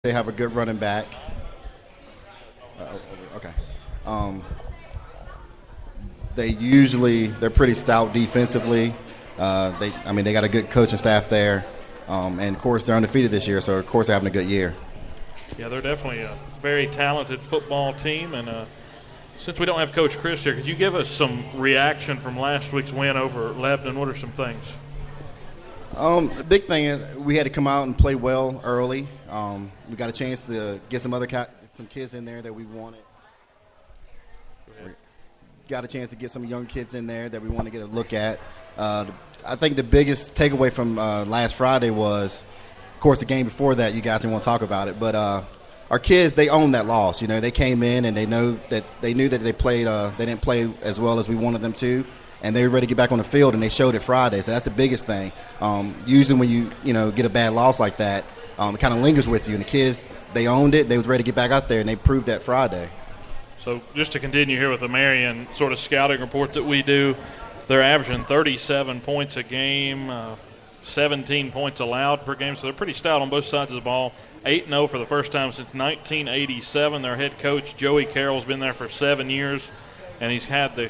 They have a good running back. Okay. They're pretty stout defensively. They got a good coaching staff there, and of course they're undefeated this year, so of course they're having a good year. Yeah, they're definitely a very talented football team, and since we don't have Coach Chris here, could you give us some reaction from last week's win over Lebanon? What are some things? The big thing is we had to come out and play well early. We got a chance to get some kids in there that we wanted. Got a chance to get some young kids in there that we want to get a look at. I think the biggest takeaway from last Friday was, of course, the game before that. You guys didn't want to talk about it, but our kids, they owned that loss. You know, they came in and they knew that they played. They didn't play as well as we wanted them to, and they were ready to get back on the field, and they showed it Friday. So that's the biggest thing. Usually when you get a bad loss like that, it kind of lingers with you. And the kids, they owned it. They was ready to get back out there, and they proved that Friday. So just to continue here with the Marion sort of scouting report that we do, they're averaging 37 points a game, 17 points allowed per game. So they're pretty stout on both sides of the ball. 8-0 for the first time since 1987. Their head coach, Joey Carroll's been there for 7 years, and he's had the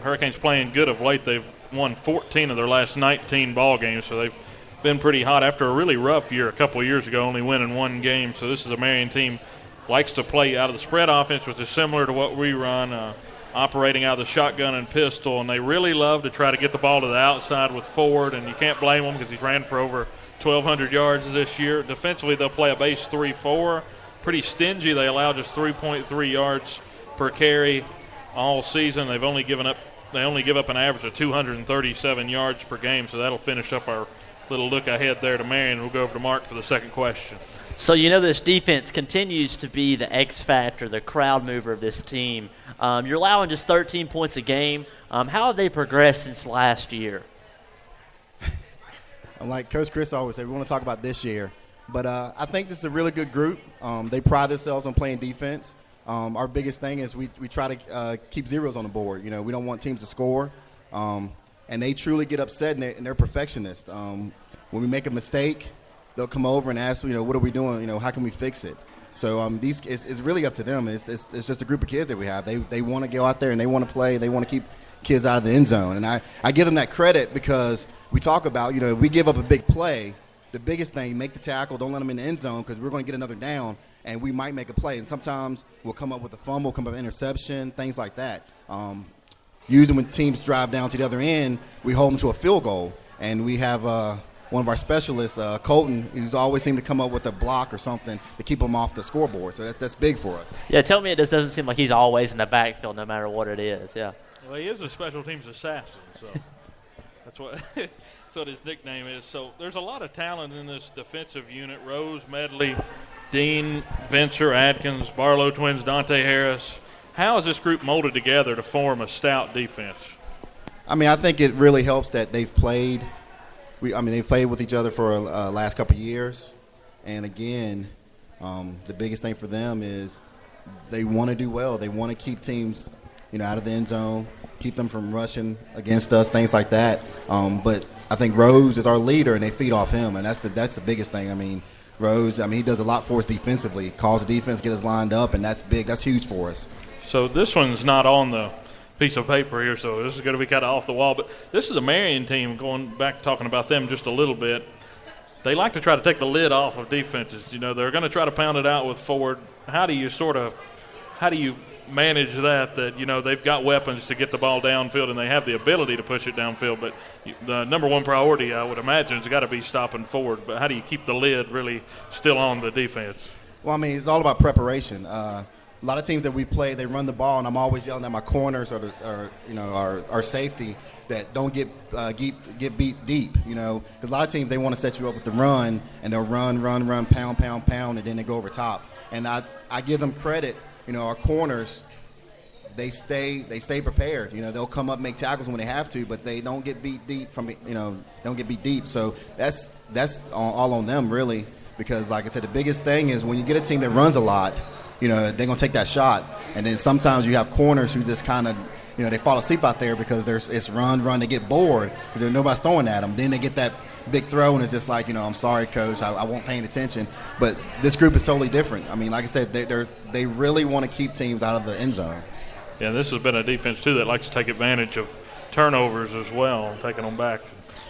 Hurricanes playing good of late. They've won 14 of their last 19 ball games, so they've been pretty hot after a really rough year a couple of years ago, only winning one game. So this is a Marion team likes to play out of the spread offense, which is similar to what we run, operating out of the shotgun and pistol, and they really love to try to get the ball to the outside with Ford, and you can't blame him because he's ran for over 1,200 yards this year. Defensively, they'll play a base 3-4. Pretty stingy. They allow just 3.3 yards per carry all season. They only give up an average of 237 yards per game, so that'll finish up our little look ahead there to Marion. We'll go over to Mark for the second question. So this defense continues to be the X factor, the crowd mover of this team. You're allowing just 13 points a game. How have they progressed since last year? Like Coach Chris always said, we want to talk about this year. But I think this is a really good group. They pride themselves on playing defense. Our biggest thing is we try to keep zeros on the board. We don't want teams to score. And they truly get upset, and they're perfectionists. When we make a mistake, they'll come over and ask, what are we doing? How can we fix it? So it's really up to them. It's just a group of kids that we have. They want to go out there and they want to play. They want to keep kids out of the end zone. And I give them that credit because we talk about, if we give up a big play, the biggest thing, make the tackle, don't let them in the end zone because we're going to get another down and we might make a play. And sometimes we'll come up with a fumble, come up with an interception, things like that. Usually when teams drive down to the other end, we hold them to a field goal. And we have one of our specialists, Colton, who's always seemed to come up with a block or something to keep them off the scoreboard. So that's big for us. Yeah, tell me it just doesn't seem like he's always in the backfield no matter what it is. Yeah. Well, he is a special teams assassin, so that's what his nickname is. So there's a lot of talent in this defensive unit. Rose, Medley, Dean, Venture, Adkins, Barlow twins, Dante Harris. How is this group molded together to form a stout defense? I think it really helps that they've played. They've played with each other for last couple of years. And, again, the biggest thing for them is they want to do well. They want to keep teams, out of the end zone, keep them from rushing against us, things like that. But I think Rose is our leader, and they feed off him, and that's the biggest thing. Rose, he does a lot for us defensively, calls the defense, get us lined up, and that's big. That's huge for us. So this one's not on the piece of paper here, so this is going to be kind of off the wall. But this is a Marion team, going back talking about them just a little bit. They like to try to take the lid off of defenses. They're going to try to pound it out with Ford. How do you manage that they've got weapons to get the ball downfield and they have the ability to push it downfield, but the number one priority, I would imagine, has got to be stopping Ford. But how do you keep the lid really still on the defense? Well, it's all about preparation. A lot of teams that we play, they run the ball, and I'm always yelling at my corners or our safety that don't get beat deep. Because a lot of teams, they want to set you up with the run, and they'll run, pound, and then they go over top. And I give them credit. Our corners, they stay prepared. They'll come up, make tackles when they have to, but they don't get beat deep don't get beat deep. So that's all on them really, because like I said, the biggest thing is when you get a team that runs a lot, they're gonna take that shot, and then sometimes you have corners who just kind of, they fall asleep out there because it's run. They get bored because nobody's throwing at them. Then they get that big throw, and it's just like, I'm sorry, coach, I won't pay attention. But this group is totally different. I mean, like I said, they really want to keep teams out of the end zone. Yeah, this has been a defense, too, that likes to take advantage of turnovers as well, taking them back.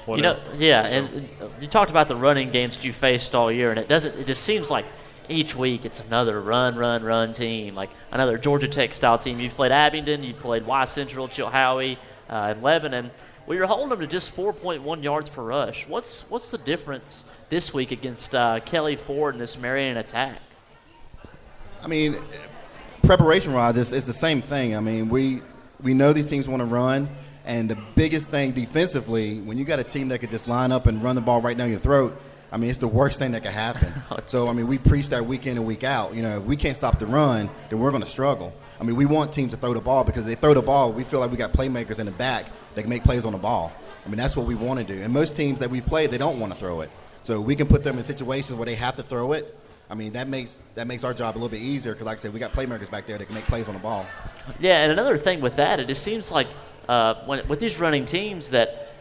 And you talked about the running games that you faced all year, and it just seems like each week it's another run team, like another Georgia Tech style team. You've played Abingdon, you've played Y Central, Chilhowie, and Lebanon. Well, you're holding them to just 4.1 yards per rush. What's the difference this week against Kelly Ford and this Marion attack? I mean, preparation-wise, it's the same thing. I mean, we know these teams want to run, and the biggest thing defensively, when you got a team that could just line up and run the ball right down your throat, I mean, it's the worst thing that could happen. So, I mean, we preach that week in and week out. If we can't stop the run, then we're going to struggle. I mean, we want teams to throw the ball because if they throw the ball, we feel like we got playmakers in the back that can make plays on the ball. I mean, that's what we want to do. And most teams that we've played, they don't want to throw it. So we can put them in situations where they have to throw it. I mean, that makes our job a little bit easier because, like I said, we got playmakers back there that can make plays on the ball. Yeah, and another thing with that, it just seems like with these running teams that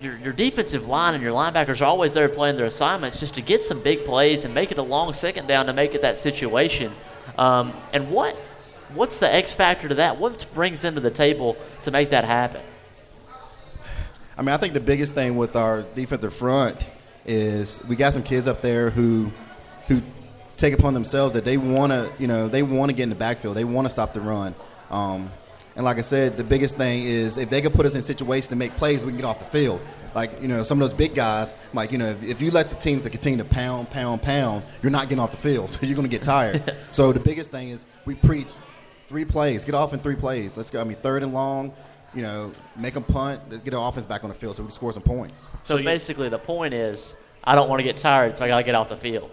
your defensive line and your linebackers are always there playing their assignments just to get some big plays and make it a long second down to make it that situation. And what's the X factor to that? What brings them to the table to make that happen? I mean, I think the biggest thing with our defensive front is we got some kids up there who take upon themselves that they want to get in the backfield. They want to stop the run. And like I said, the biggest thing is if they can put us in situations to make plays, we can get off the field. Like, some of those big guys, like, if you let the teams to continue to pound, you're not getting off the field. So you're going to get tired. So the biggest thing is we preach 3 plays. Get off in 3 plays. Let's go. I mean, 3rd and long, make them punt, get our offense back on the field so we can score some points. So basically the point is I don't want to get tired, so I got to get off the field.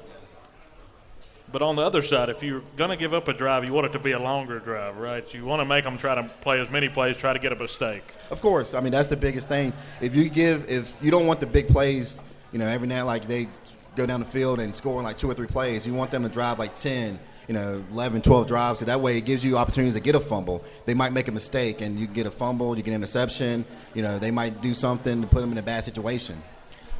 But on the other side, if you're going to give up a drive, you want it to be a longer drive, right? You want to make them try to play as many plays, try to get a mistake. Of course. I mean, that's the biggest thing. If you don't want the big plays, every night like they go down the field and score like 2 or 3 plays, you want them to drive like 10, 11, 12 drives. So that way it gives you opportunities to get a fumble. They might make a mistake, and you get a fumble, you get an interception. They might do something to put them in a bad situation.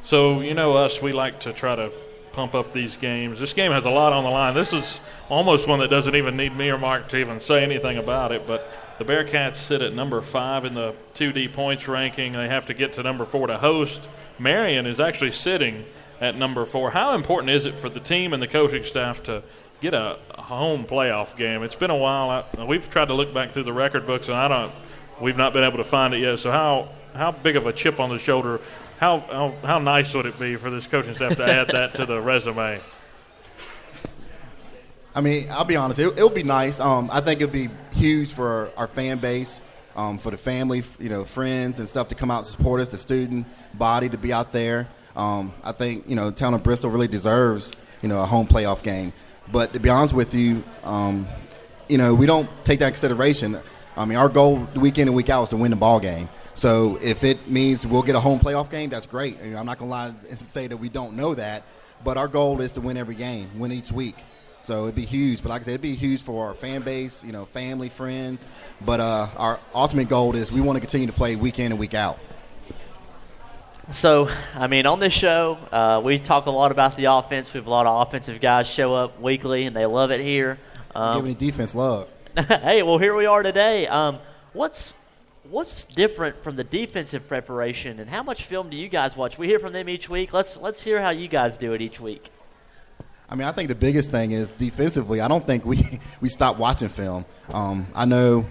So, us, we like to try to pump up these games. This game has a lot on the line. This is almost one that doesn't even need me or Mark to even say anything about it, but the Bearcats sit at number 5 in the 2D points ranking. They have to get to number 4 to host. Marion is actually sitting at number 4. How important is it for the team and the coaching staff to get a home playoff game? It's been a while. We've tried to look back through the record books, and we've not been able to find it yet. So how big of a chip on the shoulder, how nice would it be for this coaching staff to add that to the resume? I mean, I'll be honest. It would be nice. I think it would be huge for our fan base, for the family, friends and stuff to come out and support us, the student body to be out there. I think, town of Bristol really deserves, a home playoff game. But to be honest with you, we don't take that into consideration. I mean, our goal week in and week out is to win the ball game. So if it means we'll get a home playoff game, that's great. I'm not going to lie and say that we don't know that. But our goal is to win every game, win each week. So it'd be huge. But like I said, it'd be huge for our fan base, family, friends. But our ultimate goal is we want to continue to play week in and week out. So, I mean, on this show, we talk a lot about the offense. We have a lot of offensive guys show up weekly, and they love it here. Give any defense love. Hey, well, here we are today. What's different from the defensive preparation, and how much film do you guys watch? We hear from them each week. Let's hear how you guys do it each week. I mean, I think the biggest thing is defensively. I don't think we stop watching film. I know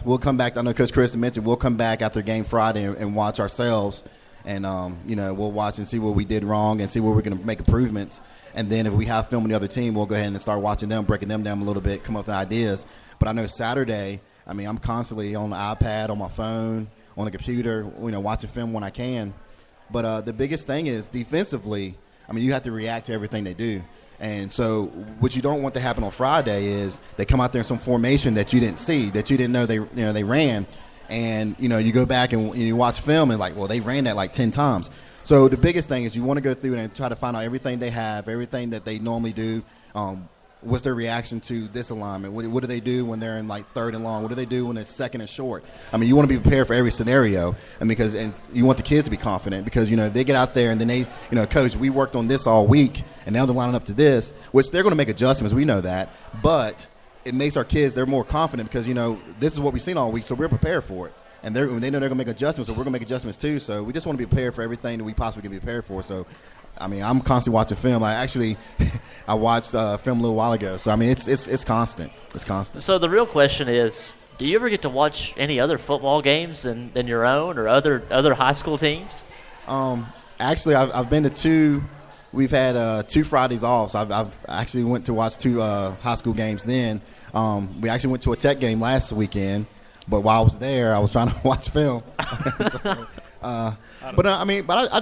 we'll come back. I know Coach Chris mentioned we'll come back after game Friday and watch ourselves, and we'll watch and see what we did wrong and see where we're going to make improvements. And then if we have film on the other team, we'll go ahead and start watching them, breaking them down a little bit, come up with ideas. But I know Saturday, I mean, I'm constantly on the iPad, on my phone, on the computer, watching film when I can. But the biggest thing is defensively, I mean, you have to react to everything they do. And so what you don't want to happen on Friday is they come out there in some formation that you didn't see, that you didn't know they ran. And, you go back and you watch film and well, they ran that like 10 times. So the biggest thing is you want to go through and try to find out everything they have, everything that they normally do, what's their reaction to this alignment? What do they do when they're in like third and long? What do they do when they're second and short? I mean, you want to be prepared for every scenario, and you want the kids to be confident because if they get out there and then they, coach, we worked on this all week, and now they're lining up to this, which they're going to make adjustments. We know that, but it makes our kids, they're more confident because this is what we've seen all week, so we're prepared for it. And they know they're going to make adjustments, so we're going to make adjustments too. So we just want to be prepared for everything that we possibly can be prepared for. So, I mean, I'm constantly watching film. I watched film a little while ago. So, I mean, it's constant. It's constant. So the real question is, do you ever get to watch any other football games than your own or other high school teams? Actually, I've been to two. We've had 2 Fridays off. So I've actually went to watch 2 high school games then. We actually went to a Tech game last weekend. But while I was there, I was trying to watch film. I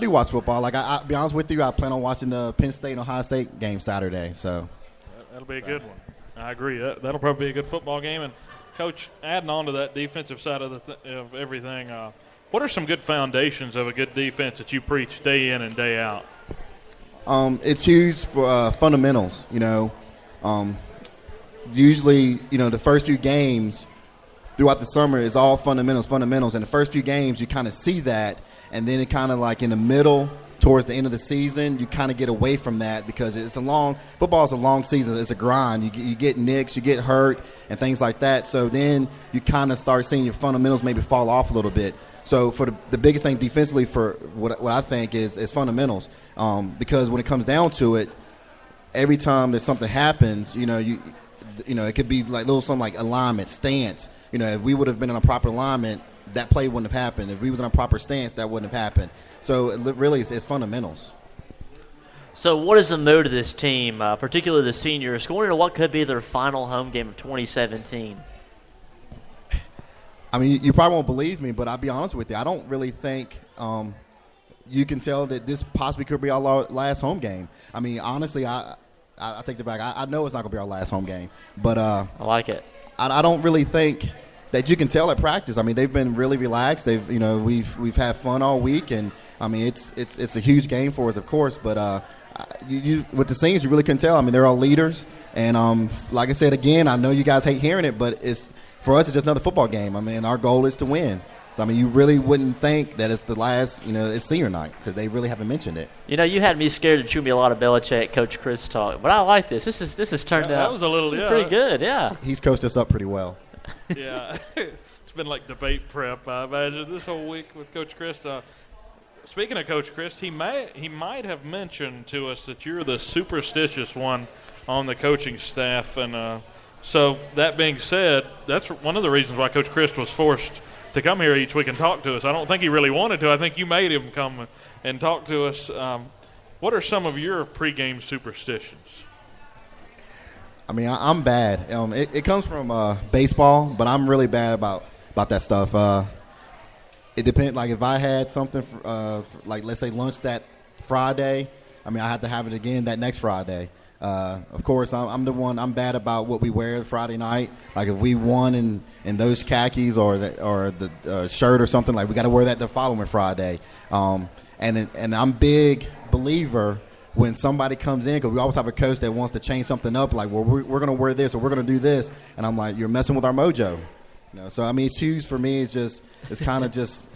do watch football. Like I'll be honest with you, I plan on watching the Penn State and Ohio State game Saturday. So that'll be a good one. I agree. That'll probably be a good football game. And Coach, adding on to that defensive side of of everything, what are some good foundations of a good defense that you preach day in and day out? It's huge for fundamentals. Usually, the first few games throughout the summer is all fundamentals. And the first few games, you kind of see that, and then it kind of like in the middle, towards the end of the season, you kind of get away from that because football is a long season. It's a grind. You get nicks, you get hurt, and things like that. So then you kind of start seeing your fundamentals maybe fall off a little bit. So for the biggest thing defensively for what I think is fundamentals, because when it comes down to it, every time that something happens, it could be like something like alignment, stance. If we would have been in a proper alignment, that play wouldn't have happened. If we was in a proper stance, that wouldn't have happened. So really, it's fundamentals. So what is the mood of this team, particularly the seniors, going into what could be their final home game of 2017? I mean, you probably won't believe me, but I'll be honest with you. I don't really think you can tell that this possibly could be our last home game. I mean, honestly, I take it back. I know it's not going to be our last home game, but I like it. I don't really think that you can tell at practice. I mean, they've been really relaxed. We've had fun all week, and I mean, it's a huge game for us, of course. But with the seniors, you really can tell. I mean, they're all leaders, and like I said again, I know you guys hate hearing it, but for us, it's just another football game. I mean, our goal is to win. So, I mean, you really wouldn't think that it's the last, it's senior night because they really haven't mentioned it. You had me scared to chew me a lot of Belichick, Coach Chris talk, but I like this. This has turned out that was a little, pretty good, yeah. He's coached us up pretty well. Yeah, it's been like debate prep, I imagine, this whole week with Coach Chris. Speaking of Coach Chris, he might have mentioned to us that you're the superstitious one on the coaching staff, and so that being said, that's one of the reasons why Coach Chris was forced to come here each week and talk to us. I don't think he really wanted to. I think you made him come and talk to us. What are some of your pregame superstitions? I mean, I'm bad. It comes from baseball, but I'm really bad about that stuff. It depends. Like if I had something, like let's say lunch that Friday, I mean, I have to have it again that next Friday. Of course, I'm the one. I'm bad about what we wear Friday night. Like if we won in those khakis or the shirt or something, like we got to wear that the following Friday. And I'm big believer when somebody comes in, because we always have a coach that wants to change something up. Like, well, we're going to wear this or we're going to do this, and I'm like, you're messing with our mojo. So I mean, it's huge for me. It's kind of just.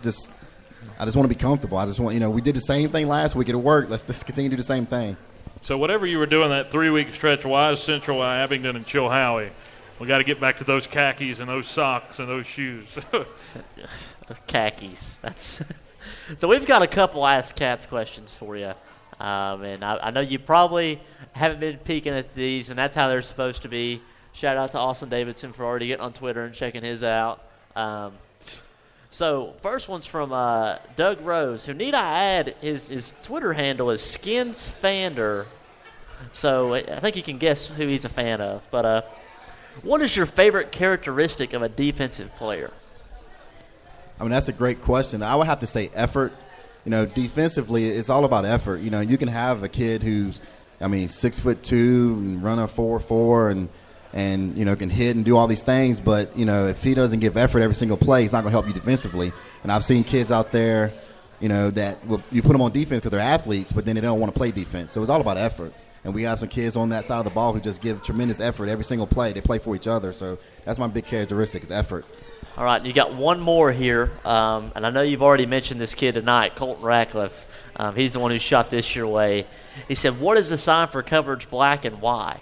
I just want to be comfortable. I just want we did the same thing last week. It worked. Let's just continue to do the same thing. So whatever you were doing that 3-week stretch, Wise, Central, Abingdon, and Chilhowie, we got to get back to those khakis and those socks and those shoes. Those khakis. That's so we've got a couple Ask Cats questions for you. And I know you probably haven't been peeking at these, and that's how they're supposed to be. Shout out to Austin Davidson for already getting on Twitter and checking his out. So first one's from Doug Rose, who need I add his Twitter handle is Skinsfander. So I think you can guess who he's a fan of. But what is your favorite characteristic of a defensive player? I mean, that's a great question. I would have to say effort. Defensively, it's all about effort. You can have a kid who's, 6'2" and run a 4.4 and can hit and do all these things, but if he doesn't give effort every single play, he's not going to help you defensively. And I've seen kids out there, that you put them on defense because they're athletes, but then they don't want to play defense. So it's all about effort. And we have some kids on that side of the ball who just give tremendous effort every single play. They play for each other. So that's my big characteristic is effort. All right, you got one more here, and I know you've already mentioned this kid tonight, Colton Ratcliffe. He's the one who shot this your way. He said, what is the sign for coverage black and why?